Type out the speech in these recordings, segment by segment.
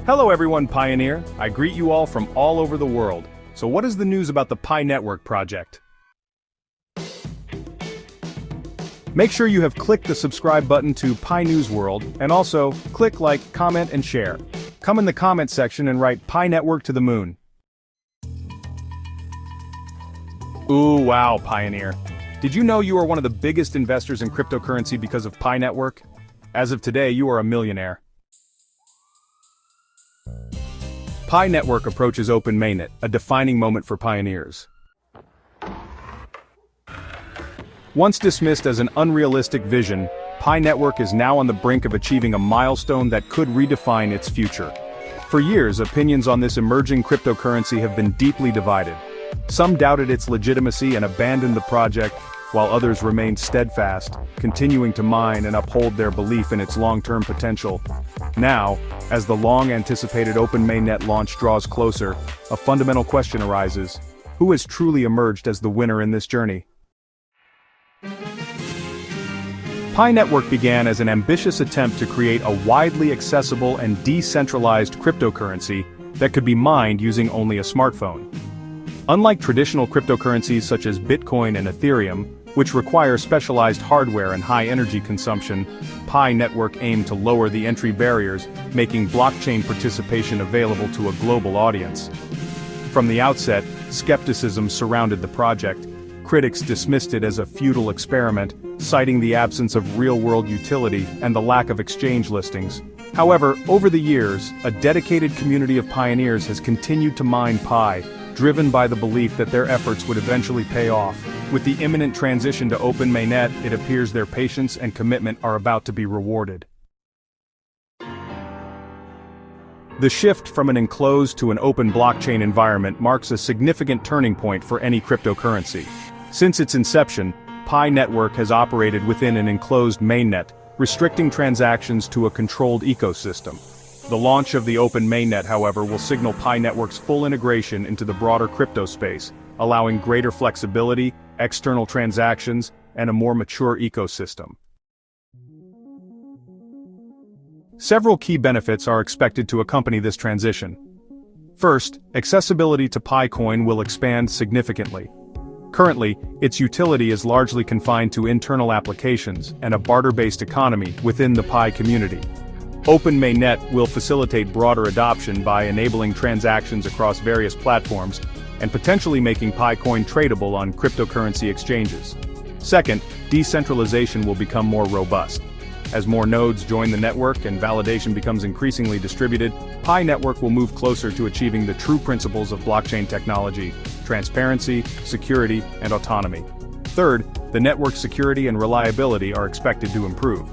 Hello everyone, Pioneer. I greet you all from all over the world. So what is the news about the PiNetwork project? Make sure you have clicked the subscribe button to Pi News World, and also click like, comment, and share. Come in the comment section and write PiNetwork to the moon. Ooh, wow, Pioneer. Did you know you are one of the biggest investors in cryptocurrency because of PiNetwork? As of today, you are a millionaire. PiNetwork approaches open Mainnet, a defining moment for pioneers. Once dismissed as an unrealistic vision, PiNetwork is now on the brink of achieving a milestone that could redefine its future. For years, opinions on this emerging cryptocurrency have been deeply divided. Some doubted its legitimacy and abandoned the project, while others remained steadfast, continuing to mine and uphold their belief in its long-term potential. Now, as the long-anticipated open Mainnet launch draws closer, a fundamental question arises: who has truly emerged as the winner in this journey? PiNetwork began as an ambitious attempt to create a widely accessible and decentralized cryptocurrency that could be mined using only a smartphone. Unlike traditional cryptocurrencies such as Bitcoin and Ethereum, which require specialized hardware and high energy consumption, PiNetwork aimed to lower the entry barriers, making blockchain participation available to a global audience. From the outset, skepticism surrounded the project. Critics dismissed it as a futile experiment, citing the absence of real-world utility and the lack of exchange listings. However, over the years, a dedicated community of pioneers has continued to mine Pi, driven by the belief that their efforts would eventually pay off. With the imminent transition to open Mainnet, it appears their patience and commitment are about to be rewarded. The shift from an enclosed to an open blockchain environment marks a significant turning point for any cryptocurrency. Since its inception, PiNetwork has operated within an enclosed mainnet, restricting transactions to a controlled ecosystem. The launch of the open Mainnet, however, will signal PiNetwork's full integration into the broader crypto space, allowing greater flexibility, external transactions, and a more mature ecosystem. Several key benefits are expected to accompany this transition. First, accessibility to PiCoin will expand significantly. Currently, its utility is largely confined to internal applications and a barter-based economy within the Pi community. Open Mainnet will facilitate broader adoption by enabling transactions across various platforms and potentially making PiCoin tradable on cryptocurrency exchanges. Second, decentralization will become more robust. As more nodes join the network and validation becomes increasingly distributed, PiNetwork will move closer to achieving the true principles of blockchain technology: transparency, security, and autonomy. Third, the network's security and reliability are expected to improve.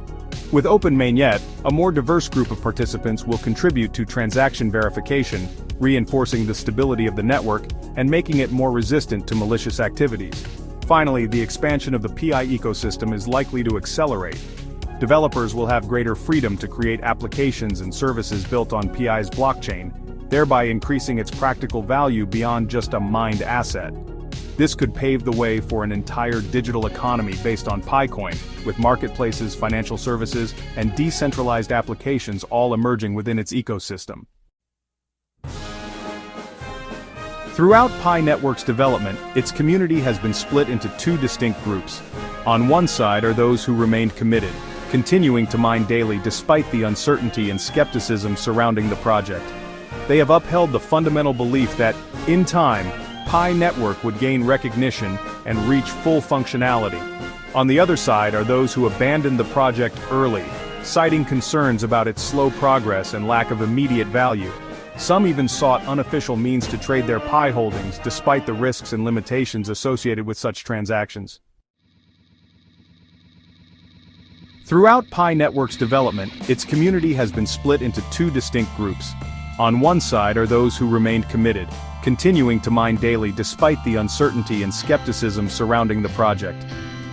With open Mainnet, a more diverse group of participants will contribute to transaction verification, reinforcing the stability of the network and making it more resistant to malicious activities. Finally, the expansion of the Pi ecosystem is likely to accelerate. Developers will have greater freedom to create applications and services built on Pi's blockchain, thereby increasing its practical value beyond just a mined asset. This could pave the way for an entire digital economy based on PiCoin, with marketplaces, financial services, and decentralized applications all emerging within its ecosystem. Throughout PiNetwork's development, its community has been split into two distinct groups. On one side are those who remained committed, continuing to mine daily despite the uncertainty and skepticism surrounding the project. They have upheld the fundamental belief that, in time, PiNetwork would gain recognition and reach full functionality. On the other side are those who abandoned the project early, citing concerns about its slow progress and lack of immediate value. Some even sought unofficial means to trade their Pi holdings despite the risks and limitations associated with such transactions. Throughout PiNetwork's development, its community has been split into two distinct groups. On one side are those who remained committed, continuing to mine daily despite the uncertainty and skepticism surrounding the project.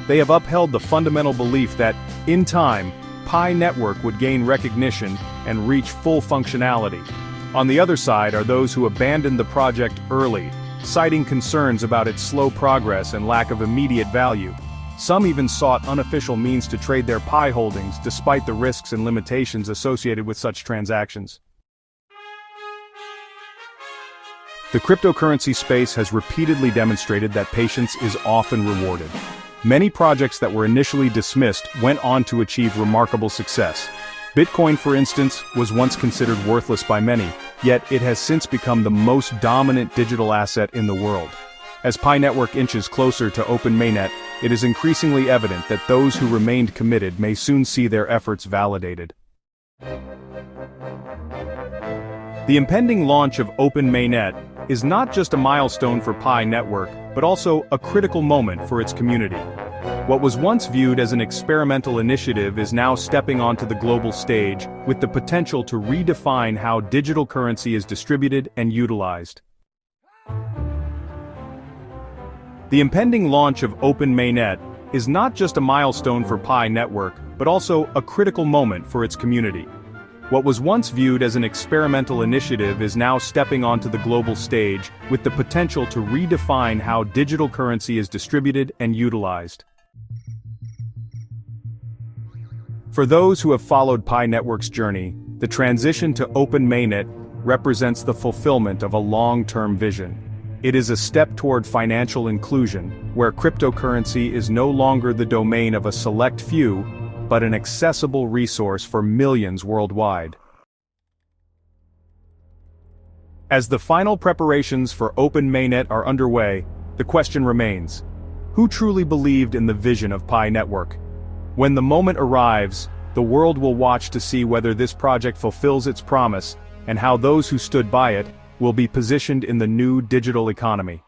They have upheld the fundamental belief that, in time, PiNetwork would gain recognition and reach full functionality. On the other side are those who abandoned the project early, citing concerns about its slow progress and lack of immediate value. Some even sought unofficial means to trade their Pi holdings despite the risks and limitations associated with such transactions. The cryptocurrency space has repeatedly demonstrated that patience is often rewarded. Many projects that were initially dismissed went on to achieve remarkable success. Bitcoin, for instance, was once considered worthless by many, yet it has since become the most dominant digital asset in the world. As PiNetwork inches closer to open Mainnet, it is increasingly evident that those who remained committed may soon see their efforts validated. The impending launch of Open Mainnet is not just a milestone for PiNetwork, but also a critical moment for its community. What was once viewed as an experimental initiative is now stepping onto the global stage, with the potential to redefine how digital currency is distributed and utilized. The impending launch of Open Mainnet is not just a milestone for PiNetwork, but also a critical moment for its community. What was once viewed as an experimental initiative is now stepping onto the global stage, with the potential to redefine how digital currency is distributed and utilized. For those who have followed PiNetwork's journey, the transition to Open Mainnet represents the fulfillment of a long-term vision. It is a step toward financial inclusion, where cryptocurrency is no longer the domain of a select few, but an accessible resource for millions worldwide. As the final preparations for Open Mainnet are underway, the question remains: who truly believed in the vision of PiNetwork? When the moment arrives, the world will watch to see whether this project fulfills its promise, and how those who stood by it will be positioned in the new digital economy.